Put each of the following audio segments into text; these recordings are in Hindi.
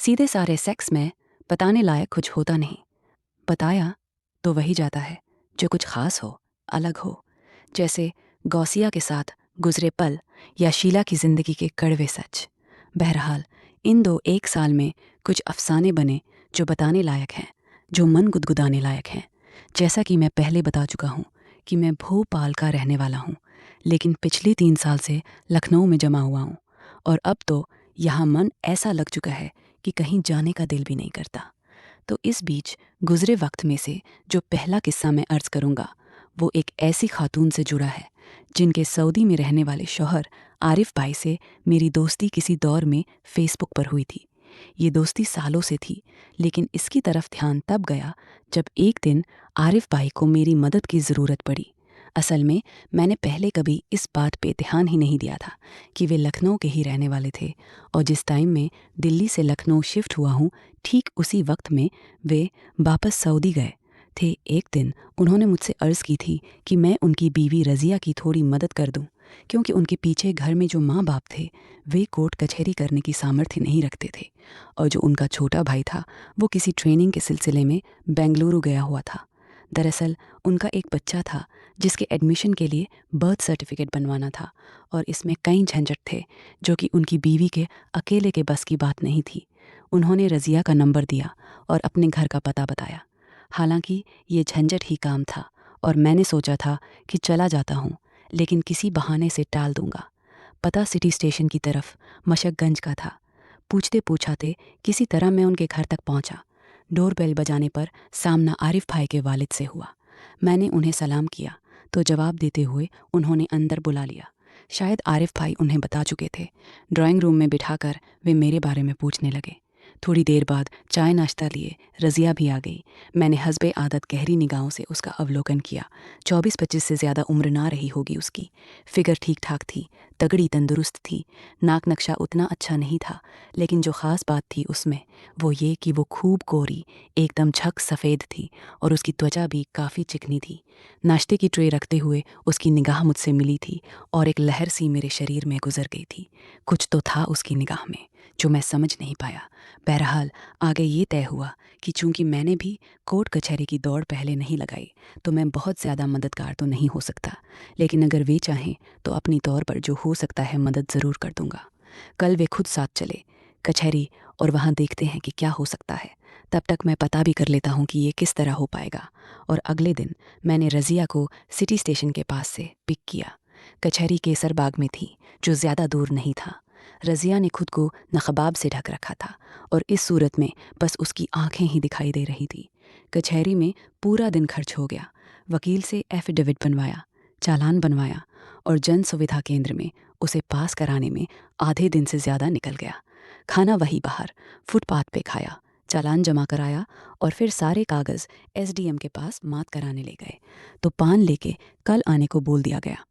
सीधे सारे सेक्स में बताने लायक कुछ होता नहीं। बताया तो वही जाता है जो कुछ खास हो, अलग हो, जैसे गौसिया के साथ गुजरे पल या शीला की जिंदगी के कड़वे सच। बहरहाल इन दो एक साल में कुछ अफसाने बने जो बताने लायक हैं, जो मन गुदगुदाने लायक हैं। जैसा कि मैं पहले बता चुका हूँ कि मैं भोपाल का रहने वाला हूँ, लेकिन पिछले 3 साल से लखनऊ में जमा हुआ हूँ और अब तो यहाँ मन ऐसा लग चुका है कि कहीं जाने का दिल भी नहीं करता। तो इस बीच गुजरे वक्त में से जो पहला किस्सा मैं अर्ज करूंगा वो एक ऐसी खातून से जुड़ा है जिनके सऊदी में रहने वाले शौहर आरिफ भाई से मेरी दोस्ती किसी दौर में फेसबुक पर हुई थी। ये दोस्ती सालों से थी, लेकिन इसकी तरफ ध्यान तब गया जब एक दिन आरिफ भाई को मेरी मदद की ज़रूरत पड़ी। असल में मैंने पहले कभी इस बात पे ध्यान ही नहीं दिया था कि वे लखनऊ के ही रहने वाले थे, और जिस टाइम में दिल्ली से लखनऊ शिफ्ट हुआ हूँ ठीक उसी वक्त में वे वापस सऊदी गए थे। एक दिन उन्होंने मुझसे अर्ज़ की थी कि मैं उनकी बीवी रज़िया की थोड़ी मदद कर दूं, क्योंकि उनके पीछे घर में जो माँ बाप थे वे कोर्ट कचहरी करने की सामर्थ्य नहीं रखते थे, और जो उनका छोटा भाई था वो किसी ट्रेनिंग के सिलसिले में बेंगलुरु गया हुआ था। दरअसल उनका एक बच्चा था जिसके एडमिशन के लिए बर्थ सर्टिफिकेट बनवाना था, और इसमें कई झंझट थे जो कि उनकी बीवी के अकेले के बस की बात नहीं थी। उन्होंने रज़िया का नंबर दिया और अपने घर का पता बताया। हालांकि ये झंझट ही काम था और मैंने सोचा था कि चला जाता हूँ, लेकिन किसी बहाने से टाल दूंगा। पता सिटी स्टेशन की तरफ मशकगंज का था। पूछते पूछाते किसी तरह मैं उनके घर तक पहुंचा। डोरबेल बजाने पर सामना आरिफ भाई के वालिद से हुआ। मैंने उन्हें सलाम किया तो जवाब देते हुए उन्होंने अंदर बुला लिया। शायद आरिफ भाई उन्हें बता चुके थे। ड्राइंग रूम में बिठाकर वे मेरे बारे में पूछने लगे। थोड़ी देर बाद चाय नाश्ता लिए रज़िया भी आ गई। मैंने हस्बे आदत गहरी निगाहों से उसका अवलोकन किया। 24-25 से ज़्यादा उम्र ना रही होगी उसकी। फिगर ठीक ठाक थी, तगड़ी तंदुरुस्त थी। नाक नक्शा उतना अच्छा नहीं था, लेकिन जो ख़ास बात थी उसमें वो ये कि वो खूब गोरी, एकदम झक सफ़ेद थी, और उसकी त्वचा भी काफ़ी चिकनी थी। नाश्ते की ट्रे रखते हुए उसकी निगाह मुझसे मिली थी और एक लहर सी मेरे शरीर में गुजर गई थी। कुछ तो था उसकी निगाह में जो मैं समझ नहीं पाया। बहरहाल आगे ये तय हुआ कि चूंकि मैंने भी कोर्ट कचहरी की दौड़ पहले नहीं लगाई तो मैं बहुत ज़्यादा मददगार तो नहीं हो सकता, लेकिन अगर वे चाहें तो अपनी तौर पर जो हो सकता है मदद ज़रूर कर दूंगा। कल वे खुद साथ चले कचहरी, और वहाँ देखते हैं कि क्या हो सकता है। तब तक मैं पता भी कर लेता हूँ कि ये किस तरह हो पाएगा। और अगले दिन मैंने रज़िया को सिटी स्टेशन के पास से पिक किया। कचहरी केसर बाग में थी, जो ज़्यादा दूर नहीं था। रज़िया ने खुद को नखबाब से ढक रखा था और इस सूरत में बस उसकी आंखें ही दिखाई दे रही थी। कचहरी में पूरा दिन खर्च हो गया। वकील से एफिडेविट बनवाया, चालान बनवाया, और जन सुविधा केंद्र में उसे पास कराने में आधे दिन से ज़्यादा निकल गया। खाना वही बाहर फुटपाथ पे खाया, चालान जमा कराया और फिर सारे कागज़ एसडीएम के पास मात कराने ले गए तो पान लेके कल आने को बोल दिया गया।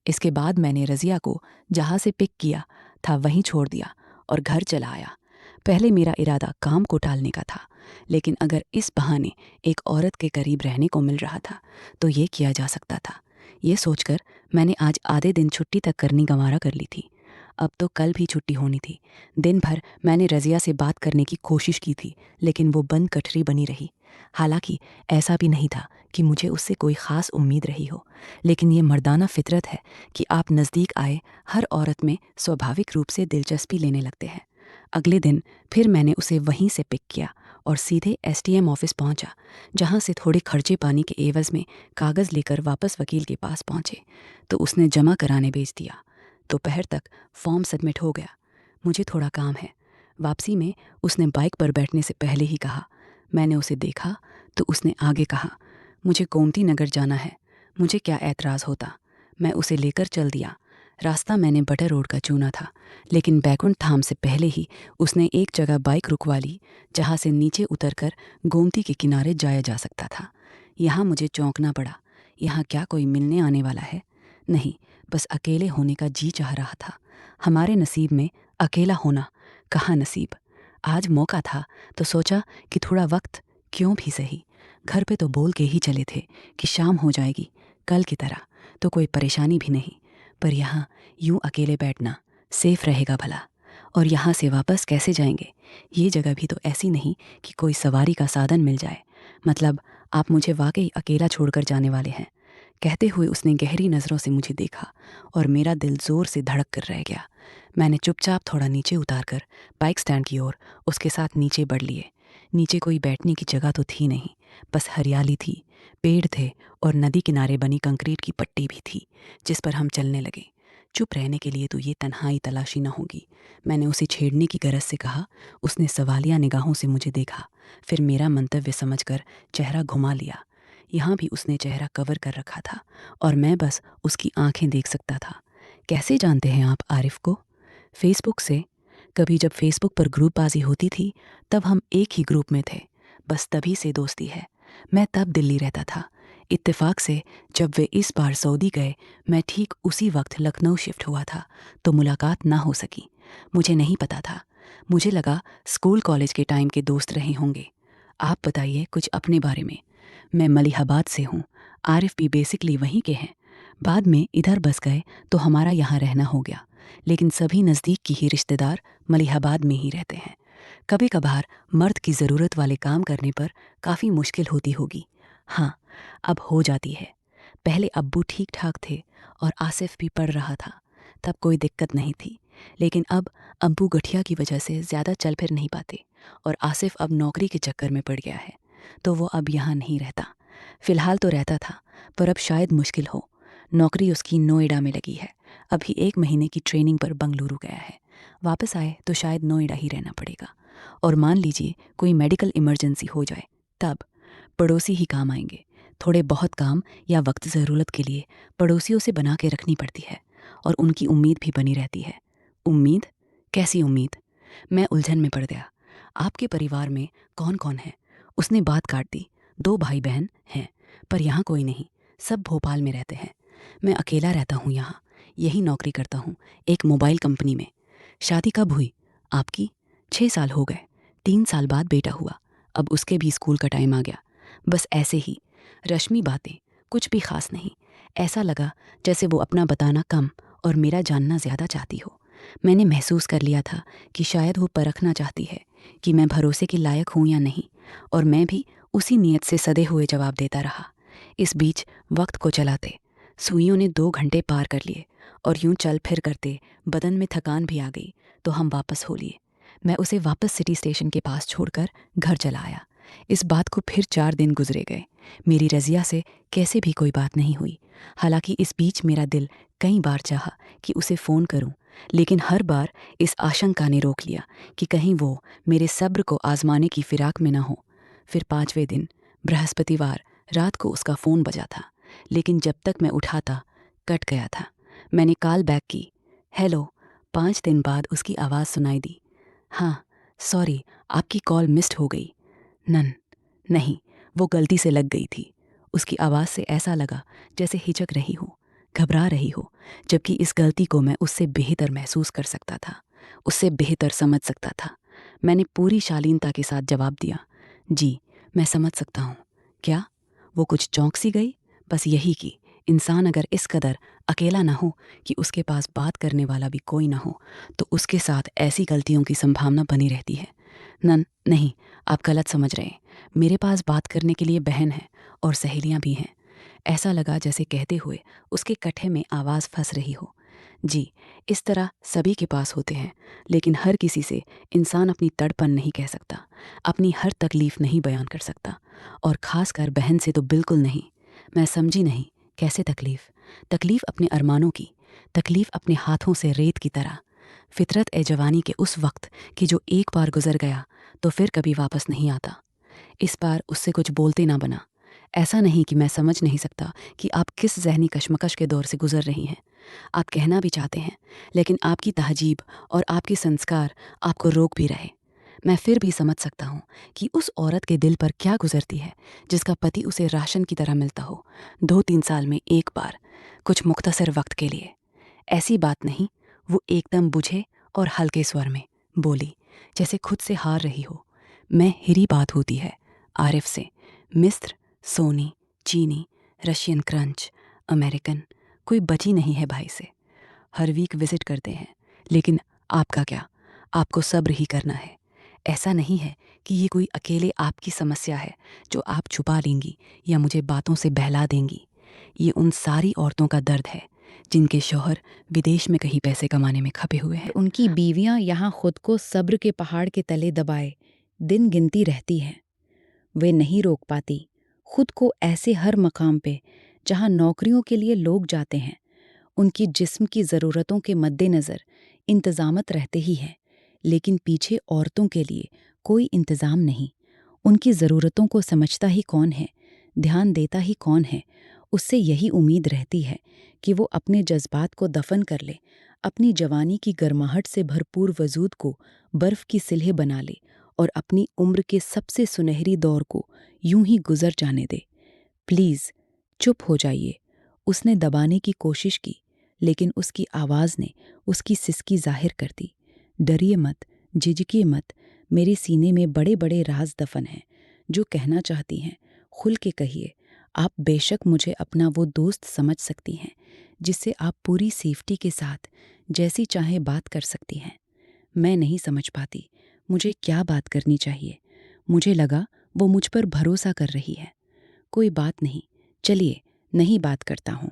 इसके बाद मैंने रज़िया को जहाँ से पिक किया था वहीं छोड़ दिया और घर चला आया। पहले मेरा इरादा काम को टालने का था, लेकिन अगर इस बहाने एक औरत के करीब रहने को मिल रहा था तो ये किया जा सकता था। ये सोचकर मैंने आज आधे दिन छुट्टी तक करनी गंवारा कर ली थी। अब तो कल भी छुट्टी होनी थी। दिन भर मैंने रज़िया से बात करने की कोशिश की थी, लेकिन वो बंद कठरी बनी रही। हालांकि ऐसा भी नहीं था कि मुझे उससे कोई ख़ास उम्मीद रही हो, लेकिन ये मर्दाना फितरत है कि आप नज़दीक आए हर औरत में स्वाभाविक रूप से दिलचस्पी लेने लगते हैं। अगले दिन फिर मैंने उसे वहीं से पिक किया और सीधे एसडीएम ऑफिस पहुंचा, जहां से थोड़े खर्चे पानी के एवज़ में कागज़ लेकर वापस वकील के पास पहुंचे तो उसने जमा कराने भेज दिया। दोपहर तक फॉर्म सबमिट हो गया। मुझे थोड़ा काम है। वापसी में उसने बाइक पर बैठने से पहले ही कहा। मैंने उसे देखा तो उसने आगे कहा, मुझे गोमती नगर जाना है। मुझे क्या एतराज़ होता। मैं उसे लेकर चल दिया। रास्ता मैंने बटर रोड का चुना था, लेकिन बैकुंठ धाम से पहले ही उसने एक जगह बाइक रुकवा ली जहाँ से नीचे उतरकर गोमती के किनारे जाया जा सकता था। यहाँ मुझे चौंकना पड़ा। यहाँ क्या कोई मिलने आने वाला है? नहीं, बस अकेले होने का जी चाह रहा था। हमारे नसीब में अकेला होना कहाँ नसीब। आज मौका था तो सोचा कि थोड़ा वक्त क्यों भी सही। घर पे तो बोल के ही चले थे कि शाम हो जाएगी, कल की तरह, तो कोई परेशानी भी नहीं। पर यहाँ यूं अकेले बैठना सेफ रहेगा भला? और यहाँ से वापस कैसे जाएंगे? ये जगह भी तो ऐसी नहीं कि कोई सवारी का साधन मिल जाए। मतलब आप मुझे वाकई अकेला छोड़कर जाने वाले हैं? कहते हुए उसने गहरी नज़रों से मुझे देखा और मेरा दिल ज़ोर से धड़क कर रह गया। मैंने चुपचाप थोड़ा नीचे उतार कर बाइक स्टैंड की ओर उसके साथ नीचे बढ़ लिए। नीचे कोई बैठने की जगह तो थी नहीं, बस हरियाली थी, पेड़ थे और नदी किनारे बनी कंक्रीट की पट्टी भी थी जिस पर हम चलने लगे। चुप रहने के लिए तो ये तन्हाई तलाशी न होगी, मैंने उसे छेड़ने की गरज से कहा। उसने सवालिया निगाहों से मुझे देखा, फिर मेरा मंतव्य समझकर चेहरा घुमा लिया। यहाँ भी उसने चेहरा कवर कर रखा था और मैं बस उसकी आंखें देख सकता था। कैसे जानते हैं आप आरिफ को? फेसबुक से। कभी जब फेसबुक पर ग्रुपबाजी होती थी तब हम एक ही ग्रुप में थे, बस तभी से दोस्ती है। मैं तब दिल्ली रहता था। इत्तेफाक से जब वे इस बार सऊदी गए, मैं ठीक उसी वक्त लखनऊ शिफ्ट हुआ था, तो मुलाकात ना हो सकी। मुझे नहीं पता था, मुझे लगा स्कूल कॉलेज के टाइम के दोस्त रहे होंगे। आप बताइए कुछ अपने बारे में। मैं मलिहाबाद से हूँ, आरिफ भी बेसिकली वहीं के हैं। बाद में इधर बस गए तो हमारा यहाँ रहना हो गया, लेकिन सभी नज़दीक की ही रिश्तेदार मलिहाबाद में ही रहते हैं। कभी कभार मर्द की ज़रूरत वाले काम करने पर काफ़ी मुश्किल होती होगी। हाँ, अब हो जाती है। पहले अब्बू ठीक ठाक थे और आसिफ भी पढ़ रहा था, तब कोई दिक्कत नहीं थी। लेकिन अब अब्बू गठिया की वजह से ज़्यादा चल फिर नहीं पाते और आसिफ अब नौकरी के चक्कर में पड़ गया है, तो वो अब यहाँ नहीं रहता। फ़िलहाल तो रहता था, पर अब शायद मुश्किल हो। नौकरी उसकी नोएडा में लगी है। अभी 1 महीने की ट्रेनिंग पर बंगलुरु गया है। वापस आए तो शायद नोएडा ही रहना पड़ेगा। और मान लीजिए कोई मेडिकल इमरजेंसी हो जाए, तब पड़ोसी ही काम आएंगे। थोड़े बहुत काम या वक्त ज़रूरत के लिए पड़ोसियों से बना के रखनी पड़ती है और उनकी उम्मीद भी बनी रहती है। उम्मीद? कैसी उम्मीद? मैं उलझन में पड़ गया। आपके परिवार में कौन कौन है? उसने बात काट दी। 2 भाई बहन हैं, पर यहाँ कोई नहीं, सब भोपाल में रहते हैं। मैं अकेला रहता हूँ यहाँ, यही नौकरी करता हूँ, एक मोबाइल कंपनी में। शादी कब हुई आपकी? 6 साल हो गए। 3 साल बाद बेटा हुआ, अब उसके भी स्कूल का टाइम आ गया। बस ऐसे ही रश्मि बातें, कुछ भी खास नहीं। ऐसा लगा जैसे वो अपना बताना कम और मेरा जानना ज़्यादा चाहती हो। मैंने महसूस कर लिया था कि शायद वो परखना चाहती है कि मैं भरोसे के लायक हूँ या नहीं, और मैं भी उसी नीयत से सदे हुए जवाब देता रहा। इस बीच वक्त को चलाते सुइयों ने 2 घंटे पार कर लिए और यूं चल फिर करते बदन में थकान भी आ गई, तो हम वापस हो लिए। मैं उसे वापस सिटी स्टेशन के पास छोड़कर घर चला आया। इस बात को फिर 4 दिन गुजरे गए। मेरी रज़िया से कैसे भी कोई बात नहीं हुई। हालांकि इस बीच मेरा दिल कई बार चाहा कि उसे फ़ोन करूं, लेकिन हर बार इस आशंका ने रोक लिया कि कहीं वो मेरे सब्र को आजमाने की फिराक में ना हो। फिर 5वें दिन बृहस्पतिवार रात को उसका फ़ोन बजा था, लेकिन जब तक मैं उठाता कट गया था। मैंने कॉल बैक की, हेलो। 5 दिन बाद उसकी आवाज़ सुनाई दी, हाँ सॉरी, आपकी कॉल मिस्ड हो गई। नन नहीं, वो गलती से लग गई थी। उसकी आवाज़ से ऐसा लगा जैसे हिचक रही हो, घबरा रही हो, जबकि इस गलती को मैं उससे बेहतर महसूस कर सकता था, उससे बेहतर समझ सकता था। मैंने पूरी शालीनता के साथ जवाब दिया, जी मैं समझ सकता हूँ। क्या? वो कुछ चौंक सी गई। बस यही कि इंसान अगर इस कदर अकेला ना हो कि उसके पास बात करने वाला भी कोई ना हो, तो उसके साथ ऐसी गलतियों की संभावना बनी रहती है। नहीं, आप गलत समझ रहे हैं। मेरे पास बात करने के लिए बहन है और सहेलियां भी हैं। ऐसा लगा जैसे कहते हुए उसके कट्ठे में आवाज़ फंस रही हो। जी, इस तरह सभी के पास होते हैं, लेकिन हर किसी से इंसान अपनी तड़पन नहीं कह सकता, अपनी हर तकलीफ़ नहीं बयान कर सकता, और ख़ासकर बहन से तो बिल्कुल नहीं। मैं समझी नहीं, कैसे तकलीफ़? तकलीफ़ अपने अरमानों की, तकलीफ़ अपने हाथों से रेत की तरह, फितरत ए जवानी के उस वक्त कि जो एक बार गुजर गया तो फिर कभी वापस नहीं आता। इस बार उससे कुछ बोलते ना बना। ऐसा नहीं कि मैं समझ नहीं सकता कि आप किस ज़हनी कशमकश के दौर से गुजर रही हैं। आप कहना भी चाहते हैं, लेकिन आपकी तहजीब और आपके संस्कार आपको रोक भी रहे। मैं फिर भी समझ सकता हूँ कि उस औरत के दिल पर क्या गुजरती है जिसका पति उसे राशन की तरह मिलता हो, 2-3 साल में एक बार, कुछ मुख्तसर वक्त के लिए। ऐसी बात नहीं, वो एकदम बुझे और हल्के स्वर में बोली, जैसे खुद से हार रही हो। मैं हिरी बात होती है आरिफ से, मिस्र, सोनी, चीनी, रशियन क्रंच, अमेरिकन, कोई बची नहीं है भाई से। हर वीक विजिट करते हैं, लेकिन आपका क्या? आपको सब्र ही करना है। ऐसा नहीं है कि ये कोई अकेले आपकी समस्या है जो आप छुपा लेंगी या मुझे बातों से बहला देंगी। ये उन सारी औरतों का दर्द है जिनके शौहर विदेश में कहीं पैसे कमाने में खपे हुए हैं। उनकी बीवियां यहाँ खुद को सब्र के पहाड़ के तले दबाए दिन गिनती रहती हैं। वे नहीं रोक पाती खुद को ऐसे हर मकाम पे जहाँ नौकरियों के लिए लोग जाते हैं। उनकी जिस्म की ज़रूरतों के मद्देनज़र इंतज़ामत रहते ही हैं, लेकिन पीछे औरतों के लिए कोई इंतज़ाम नहीं। उनकी ज़रूरतों को समझता ही कौन है, ध्यान देता ही कौन है। उससे यही उम्मीद रहती है कि वो अपने जज्बात को दफन कर ले, अपनी जवानी की गर्माहट से भरपूर वजूद को बर्फ़ की सिलहे बना ले और अपनी उम्र के सबसे सुनहरी दौर को यूं ही गुजर जाने दे। प्लीज़ चुप हो जाइए। उसने दबाने की कोशिश की, लेकिन उसकी आवाज़ ने उसकी सिसकी जाहिर कर दी। डरिए मत, झिझकिए मत, मेरे सीने में बड़े बड़े राज दफन हैं। जो कहना चाहती हैं खुल के कहिए। आप बेशक मुझे अपना वो दोस्त समझ सकती हैं जिससे आप पूरी सेफ्टी के साथ जैसी चाहें बात कर सकती हैं। मैं नहीं समझ पाती मुझे क्या बात करनी चाहिए। मुझे लगा वो मुझ पर भरोसा कर रही है। कोई बात नहीं, चलिए नहीं बात करता हूँ,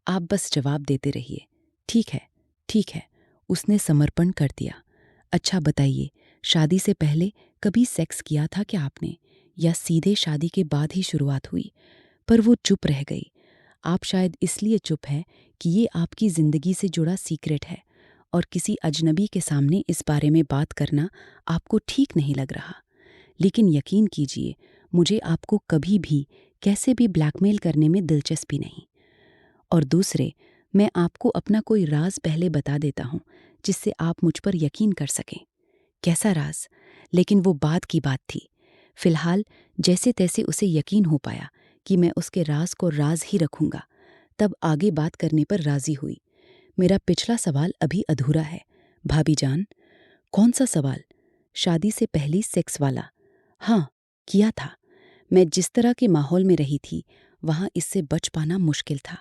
आप बस जवाब देते रहिए। ठीक है, ठीक है, उसने समर्पण कर दिया। अच्छा बताइए, शादी से पहले कभी सेक्स किया था क्या आपने, या सीधे शादी के बाद ही शुरुआत हुई? पर वो चुप रह गई। आप शायद इसलिए चुप है कि ये आपकी ज़िंदगी से जुड़ा सीक्रेट है और किसी अजनबी के सामने इस बारे में बात करना आपको ठीक नहीं लग रहा। लेकिन यकीन कीजिए, मुझे आपको कभी भी कैसे भी ब्लैकमेल करने में दिलचस्पी नहीं। और दूसरे, मैं आपको अपना कोई राज पहले बता देता हूँ जिससे आप मुझ पर यकीन कर सकें। कैसा राज? लेकिन वो बाद की बात थी। फिलहाल जैसे तैसे उसे यकीन हो पाया कि मैं उसके राज को राज ही रखूंगा, तब आगे बात करने पर राजी हुई। मेरा पिछला सवाल अभी अधूरा है भाभी जान। कौन सा सवाल? शादी से पहली सेक्स वाला। हाँ, किया था। मैं जिस तरह के माहौल में रही थी वहाँ इससे बच पाना मुश्किल था,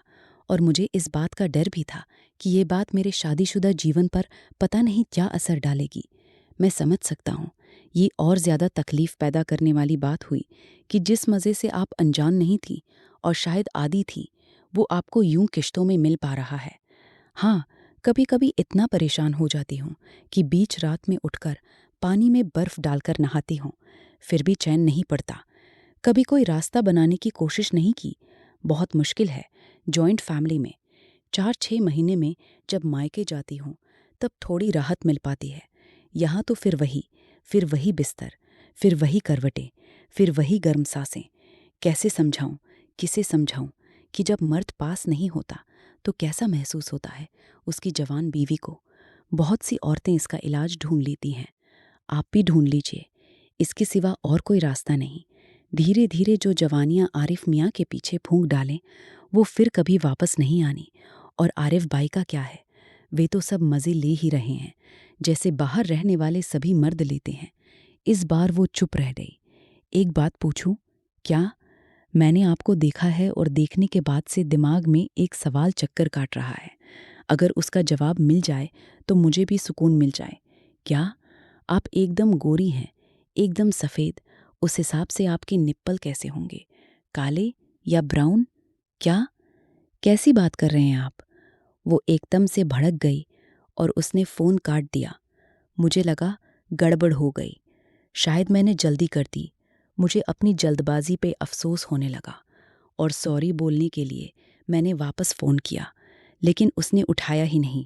और मुझे इस बात का डर भी था कि ये बात मेरे शादीशुदा जीवन पर पता नहीं क्या असर डालेगी। मैं समझ सकता हूँ, ये और ज़्यादा तकलीफ़ पैदा करने वाली बात हुई कि जिस मज़े से आप अनजान नहीं थी और शायद आदी थी, वो आपको यूं किश्तों में मिल पा रहा है। हाँ, कभी कभी इतना परेशान हो जाती हूँ कि बीच रात में उठकर पानी में बर्फ़ डालकर नहाती हूँ, फिर भी चैन नहीं पड़ता। कभी कोई रास्ता बनाने की कोशिश नहीं की। बहुत मुश्किल है जॉइंट फैमिली में। 4-6 महीने में जब मायके जाती हूँ तब थोड़ी राहत मिल पाती है। यहाँ तो फिर वही बिस्तर, फिर वही करवटें, फिर वही गर्म सांसें। कैसे समझाऊँ, किसे समझाऊँ कि जब मर्द पास नहीं होता तो कैसा महसूस होता है उसकी जवान बीवी को। बहुत सी औरतें इसका इलाज ढूंढ लेती हैं, आप भी ढूंढ लीजिए। इसके सिवा और कोई रास्ता नहीं। धीरे धीरे जो जवानियां आरिफ मियाँ के पीछे फूंक डालें वो फिर कभी वापस नहीं आनी। और आरिफ भाई का क्या है, वे तो सब मज़े ले ही रहे हैं जैसे बाहर रहने वाले सभी मर्द लेते हैं। इस बार वो चुप रह गई। एक बात पूछूं? क्या? मैंने आपको देखा है और देखने के बाद से दिमाग में एक सवाल चक्कर काट रहा है। अगर उसका जवाब मिल जाए तो मुझे भी सुकून मिल जाए। क्या? आप एकदम गोरी हैं, एकदम सफ़ेद। उस हिसाब से आपके निप्पल कैसे होंगे, काले या ब्राउन? क्या? कैसी बात कर रहे हैं आप? वो एकदम से भड़क गई और उसने फ़ोन काट दिया। मुझे लगा गड़बड़ हो गई। शायद मैंने जल्दी कर दी। मुझे अपनी जल्दबाजी पे अफसोस होने लगा और सॉरी बोलने के लिए मैंने वापस फ़ोन किया, लेकिन उसने उठाया ही नहीं।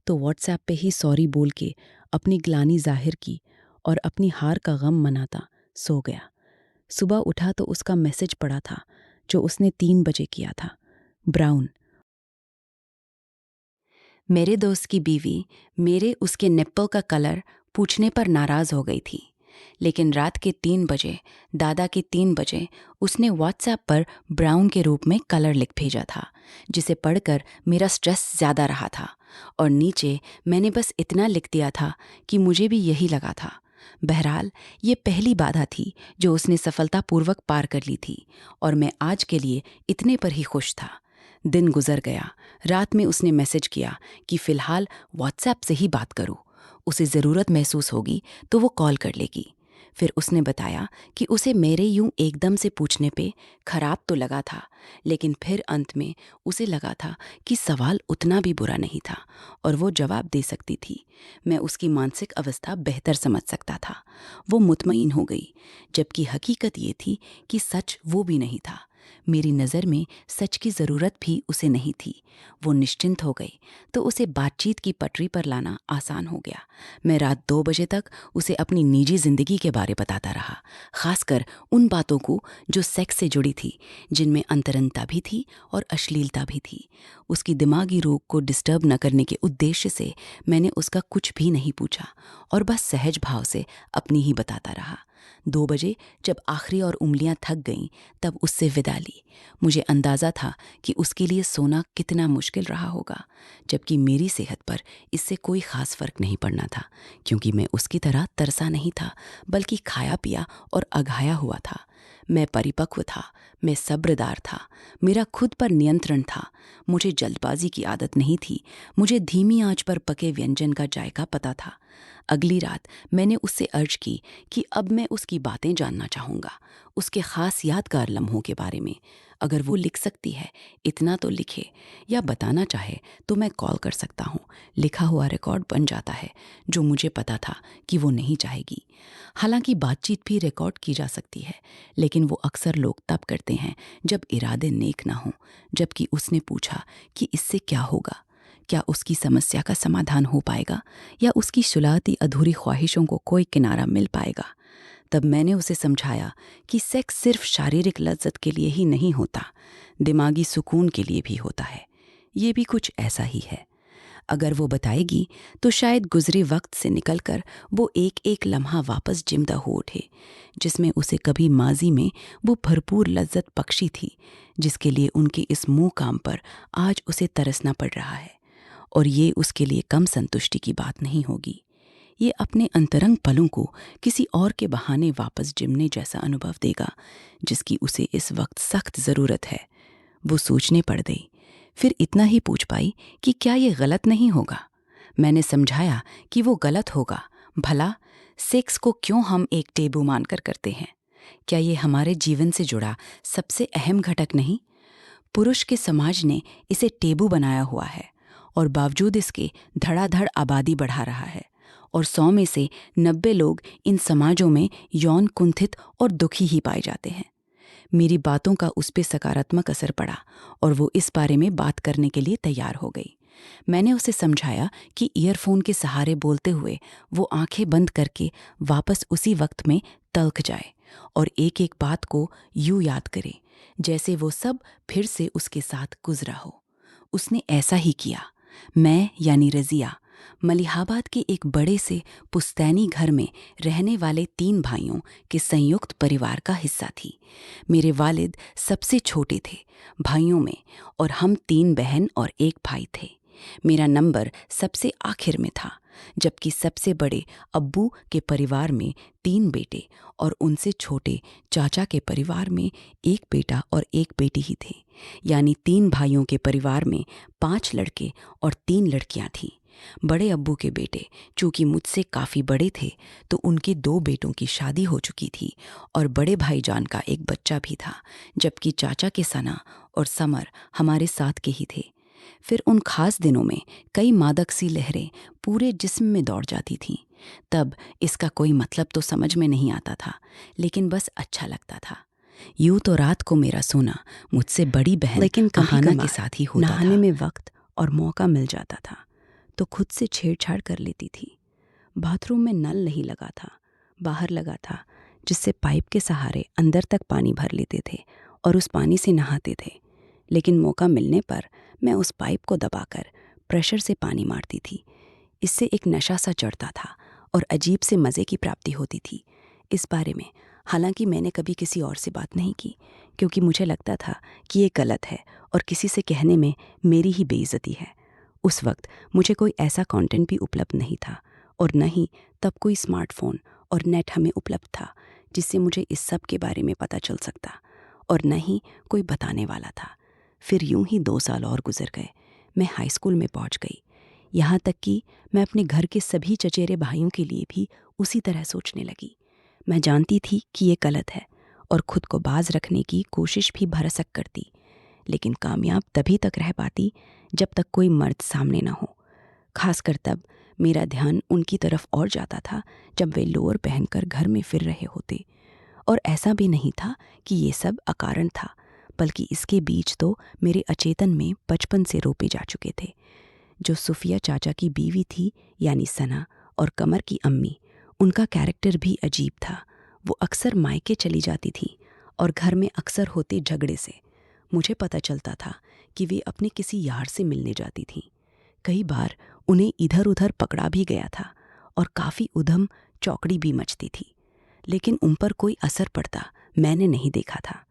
तो व्हाट्सएप पे ही सॉरी बोल के अपनी ग्लानि जाहिर की और अपनी हार का गम मनाता सो गया। सुबह उठा तो उसका मैसेज पड़ा था जो उसने 3 बजे किया था। ब्राउन। मेरे दोस्त की बीवी मेरे उसके निप्पल का कलर पूछने पर नाराज़ हो गई थी, लेकिन रात के 3 बजे, दादा के 3 बजे, उसने व्हाट्सएप पर ब्राउन के रूप में कलर लिख भेजा था, जिसे पढ़कर मेरा स्ट्रेस ज़्यादा रहा था। और नीचे मैंने बस इतना लिख दिया था कि मुझे भी यही लगा था। बहरहाल ये पहली बाधा थी जो उसने सफलतापूर्वक पार कर ली थी, और मैं आज के लिए इतने पर ही खुश था। दिन गुजर गया। रात में उसने मैसेज किया कि फ़िलहाल व्हाट्सएप से ही बात करूं। उसे ज़रूरत महसूस होगी तो वो कॉल कर लेगी। फिर उसने बताया कि उसे मेरे यूं एकदम से पूछने पे खराब तो लगा था, लेकिन फिर अंत में उसे लगा था कि सवाल उतना भी बुरा नहीं था और वो जवाब दे सकती थी। मैं उसकी मानसिक अवस्था बेहतर समझ सकता था। वो मुतमईन हो गई, जबकि हकीकत ये थी कि सच वो भी नहीं था। मेरी नज़र में सच की ज़रूरत भी उसे नहीं थी। वो निश्चिंत हो गई तो उसे बातचीत की पटरी पर लाना आसान हो गया। मैं रात 2 बजे तक उसे अपनी निजी ज़िंदगी के बारे बताता रहा, खासकर उन बातों को जो सेक्स से जुड़ी थी, जिनमें अंतरंगता भी थी और अश्लीलता भी थी। उसकी दिमागी रोग को डिस्टर्ब न करने के उद्देश्य से मैंने उसका कुछ भी नहीं पूछा और बस सहज भाव से अपनी ही बताता रहा। 2 बजे जब आखिरी और उंगलियां थक गईं, तब उससे विदा ली। मुझे अंदाज़ा था कि उसके लिए सोना कितना मुश्किल रहा होगा, जबकि मेरी सेहत पर इससे कोई ख़ास फ़र्क नहीं पड़ना था, क्योंकि मैं उसकी तरह तरसा नहीं था, बल्कि खाया पिया और अघाया हुआ था। मैं परिपक्व था, मैं सब्रदार था, मेरा खुद पर नियंत्रण था। मुझे जल्दबाजी की आदत नहीं थी, मुझे धीमी आंच पर पके व्यंजन का जायका पता था। अगली रात मैंने उससे अर्ज की कि अब मैं उसकी बातें जानना चाहूँगा, उसके ख़ास यादगार लम्हों के बारे में। अगर वो लिख सकती है, इतना तो लिखे, या बताना चाहे तो मैं कॉल कर सकता हूँ। लिखा हुआ रिकॉर्ड बन जाता है, जो मुझे पता था कि वो नहीं चाहेगी। हालांकि बातचीत भी रिकॉर्ड की जा सकती है, लेकिन वो अक्सर लोग तब करते हैं जब इरादे नेक ना हों। जबकि उसने पूछा कि इससे क्या होगा, क्या उसकी समस्या का समाधान हो पाएगा, या उसकी सुलहती अधूरी ख्वाहिशों को कोई किनारा मिल पाएगा। तब मैंने उसे समझाया कि सेक्स सिर्फ शारीरिक लज्जत के लिए ही नहीं होता, दिमागी सुकून के लिए भी होता है। ये भी कुछ ऐसा ही है। अगर वो बताएगी तो शायद गुजरे वक्त से निकलकर वो एक एक लम्हा वापस जिंदा हो उठे, जिसमें उसे कभी माजी में वो भरपूर लज्जत बख्शी थी, जिसके लिए उनके इस मुंह काम पर आज उसे तरसना पड़ रहा है। और ये उसके लिए कम संतुष्टि की बात नहीं होगी। ये अपने अंतरंग पलों को किसी और के बहाने वापस जिमने जैसा अनुभव देगा, जिसकी उसे इस वक्त सख्त ज़रूरत है। वो सोचने पड़ गई। फिर इतना ही पूछ पाई कि क्या ये गलत नहीं होगा। मैंने समझाया कि वो गलत होगा। भला सेक्स को क्यों हम एक टेबू मानकर करते हैं? क्या ये हमारे जीवन से जुड़ा सबसे अहम घटक नहीं? पुरुष के समाज ने इसे टेबू बनाया हुआ है और बावजूद इसके धड़ाधड़ आबादी बढ़ा रहा है, और 100 में से 90 लोग इन समाजों में यौन कुंठित और दुखी ही पाए जाते हैं। मेरी बातों का उस पे सकारात्मक असर पड़ा और वो इस बारे में बात करने के लिए तैयार हो गई। मैंने उसे समझाया कि ईयरफोन के सहारे बोलते हुए वो आंखें बंद करके वापस उसी वक्त में तल्ख जाए और एक एक बात को यूं याद करे जैसे वो सब फिर से उसके साथ गुजरा हो। उसने ऐसा ही किया। मैं यानी रज़िया मलिहाबाद के एक बड़े से पुस्तैनी घर में रहने वाले 3 भाइयों के संयुक्त परिवार का हिस्सा थी। मेरे वालिद सबसे छोटे थे भाइयों में, और हम 3 बहन और 1 भाई थे। मेरा नंबर सबसे आखिर में था, जबकि सबसे बड़े अब्बू के परिवार में 3 बेटे और उनसे छोटे चाचा के परिवार में 1 बेटा और 1 बेटी ही थे। यानी 3 भाइयों के परिवार में 5 लड़के और 3 लड़कियां थीं। बड़े अब्बू के बेटे चूंकि मुझसे काफ़ी बड़े थे, तो उनके 2 बेटों की शादी हो चुकी थी और बड़े भाईजान का एक बच्चा भी था, जबकि चाचा के सना और समर हमारे साथ के ही थे। फिर उन खास दिनों में कई मादक सी लहरें पूरे जिस्म में दौड़ जाती थीं। तब इसका कोई मतलब तो समझ में नहीं आता था, लेकिन बस अच्छा लगता था। यूं तो रात को मेरा सोना मुझसे बड़ी बहन लेकिन अहाना के साथ ही होता था। नहाने में वक्त और मौका मिल जाता था तो खुद से छेड़छाड़ कर लेती थी। बाथरूम में नल नहीं लगा था, बाहर लगा था, जिससे पाइप के सहारे अंदर तक पानी भर लेते थे और उस पानी से नहाते थे। लेकिन मौका मिलने पर मैं उस पाइप को दबाकर प्रेशर से पानी मारती थी। इससे एक नशा सा चढ़ता था और अजीब से मज़े की प्राप्ति होती थी। इस बारे में हालांकि मैंने कभी किसी और से बात नहीं की, क्योंकि मुझे लगता था कि ये गलत है और किसी से कहने में मेरी ही बेइज्जती है। उस वक्त मुझे कोई ऐसा कंटेंट भी उपलब्ध नहीं था, और न ही तब कोई स्मार्टफोन और नेट हमें उपलब्ध था जिससे मुझे इस सब के बारे में पता चल सकता, और न ही कोई बताने वाला था। फिर यूं ही 2 साल और गुजर गए। मैं हाई स्कूल में पहुंच गई। यहाँ तक कि मैं अपने घर के सभी चचेरे भाइयों के लिए भी उसी तरह सोचने लगी। मैं जानती थी कि ये गलत है और खुद को बाज रखने की कोशिश भी भरसक करती, लेकिन कामयाब तभी तक रह पाती जब तक कोई मर्द सामने न हो। खासकर तब मेरा ध्यान उनकी तरफ और जाता था जब वे लोअर पहनकर घर में फिर रहे होते। और ऐसा भी नहीं था कि ये सब अकारण था, बल्कि इसके बीज तो मेरे अचेतन में बचपन से रोपे जा चुके थे। जो सुफिया चाचा की बीवी थी यानी सना, और कमर की अम्मी, उनका कैरेक्टर भी अजीब था। वो अक्सर मायके चली जाती थी और घर में अक्सर होते झगड़े से मुझे पता चलता था कि वे अपने किसी यार से मिलने जाती थीं। कई बार उन्हें इधर उधर पकड़ा भी गया था और काफ़ी उधम चौकड़ी भी मचती थी, लेकिन उन पर कोई असर पड़ता मैंने नहीं देखा था।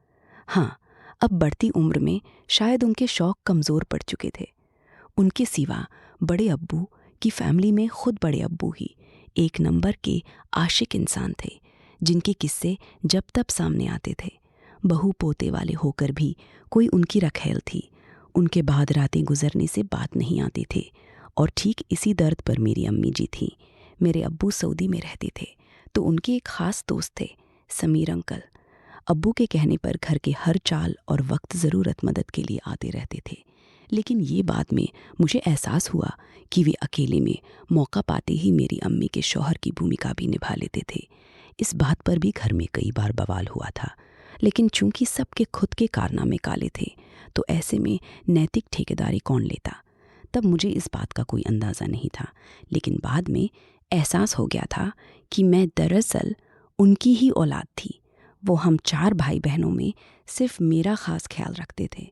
हाँ, अब बढ़ती उम्र में शायद उनके शौक कमज़ोर पड़ चुके थे। उनके सिवा बड़े अब्बू की फैमिली में खुद बड़े अब्बू ही एक नंबर के आशिक इंसान थे, जिनके किस्से जब तब सामने आते थे। बहू पोते वाले होकर भी कोई उनकी रखेल थी। उनके बाद रातें गुजरने से बात नहीं आती थे। और ठीक इसी दर्द पर मेरी अम्मी जी थी। मेरे अब्बू सऊदी में रहते थे, तो उनके एक ख़ास दोस्त थे, समीर अंकल। अब्बू के कहने पर घर के हर चाल और वक्त ज़रूरत मदद के लिए आते रहते थे। लेकिन ये बाद में मुझे एहसास हुआ कि वे अकेले में मौका पाते ही मेरी अम्मी के शौहर की भूमिका भी निभा लेते थे। इस बात पर भी घर में कई बार बवाल हुआ था, लेकिन चूंकि सबके खुद के कारनामे काले थे, तो ऐसे में नैतिक ठेकेदारी कौन लेता। तब मुझे इस बात का कोई अंदाज़ा नहीं था, लेकिन बाद में एहसास हो गया था कि मैं दरअसल उनकी ही औलाद थी। वो हम 4 भाई बहनों में सिर्फ मेरा ख़ास ख्याल रखते थे,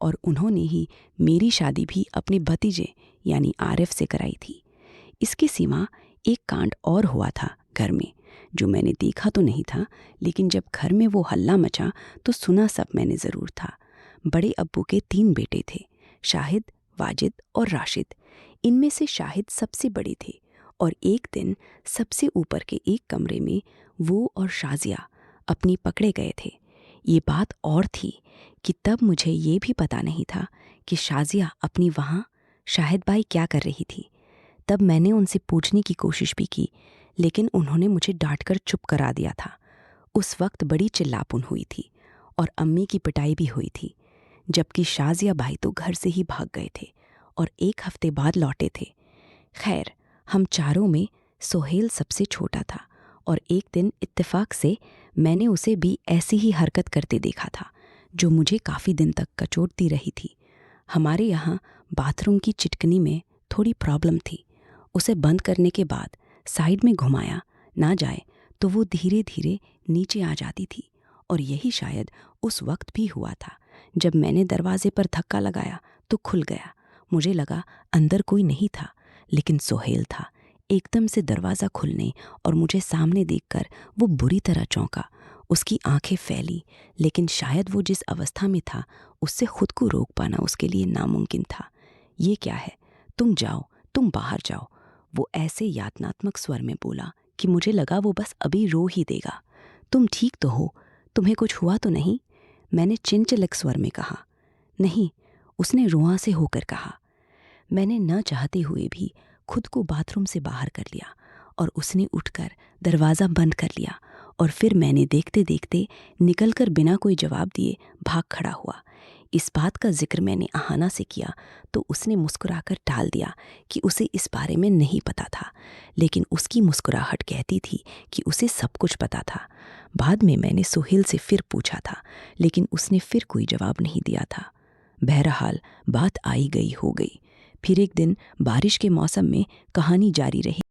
और उन्होंने ही मेरी शादी भी अपने भतीजे यानी आरिफ से कराई थी। इसके सिवा एक कांड और हुआ था घर में, जो मैंने देखा तो नहीं था, लेकिन जब घर में वो हल्ला मचा तो सुना सब मैंने ज़रूर था। बड़े अब्बू के 3 बेटे थे, शाहिद, वाजिद और राशिद। इनमें से शाहिद सबसे बड़े थे, और एक दिन सबसे ऊपर के एक कमरे में वो और शाजिया अपनी पकड़े गए थे। ये बात और थी कि तब मुझे ये भी पता नहीं था कि शाजिया अपनी वहाँ शाहिद भाई क्या कर रही थी। तब मैंने उनसे पूछने की कोशिश भी की, लेकिन उन्होंने मुझे डांटकर चुप करा दिया था। उस वक्त बड़ी चिल्लापुन हुई थी और अम्मी की पिटाई भी हुई थी, जबकि शाजिया भाई तो घर से ही भाग गए थे और 1 हफ्ते बाद लौटे थे। खैर, हम चारों में सोहेल सबसे छोटा था, और एक दिन इत्तेफाक से मैंने उसे भी ऐसी ही हरकत करते देखा था, जो मुझे काफ़ी दिन तक कचोटती रही थी। हमारे यहाँ बाथरूम की चिटकनी में थोड़ी प्रॉब्लम थी। उसे बंद करने के बाद साइड में घुमाया ना जाए तो वो धीरे धीरे नीचे आ जाती थी, और यही शायद उस वक्त भी हुआ था। जब मैंने दरवाजे पर धक्का लगाया तो खुल गया। मुझे लगा अंदर कोई नहीं था, लेकिन सोहेल था। एकदम से दरवाज़ा खुलने और मुझे सामने देखकर वो बुरी तरह चौंका। उसकी आंखें फैली, लेकिन शायद वो जिस अवस्था में था उससे खुद को रोक पाना उसके लिए नामुमकिन था। ये क्या है, तुम जाओ, तुम बाहर जाओ, वो ऐसे यातनात्मक स्वर में बोला कि मुझे लगा वो बस अभी रो ही देगा। तुम ठीक तो हो, तुम्हें कुछ हुआ तो नहीं? मैंने चिंचलक स्वर में कहा। नहीं, उसने रुआं से होकर कहा। मैंने न चाहते हुए भी खुद को बाथरूम से बाहर कर लिया, और उसने उठकर दरवाज़ा बंद कर लिया, और फिर मैंने देखते देखते निकलकर बिना कोई जवाब दिए भाग खड़ा हुआ। इस बात का जिक्र मैंने अहाना से किया तो उसने मुस्कुराकर टाल दिया कि उसे इस बारे में नहीं पता था, लेकिन उसकी मुस्कुराहट कहती थी कि उसे सब कुछ पता था। बाद में मैंने सोहेल से फिर पूछा था, लेकिन उसने फिर कोई जवाब नहीं दिया था। बहरहाल बात आई गई हो गई। फिर एक दिन बारिश के मौसम में कहानी जारी रही।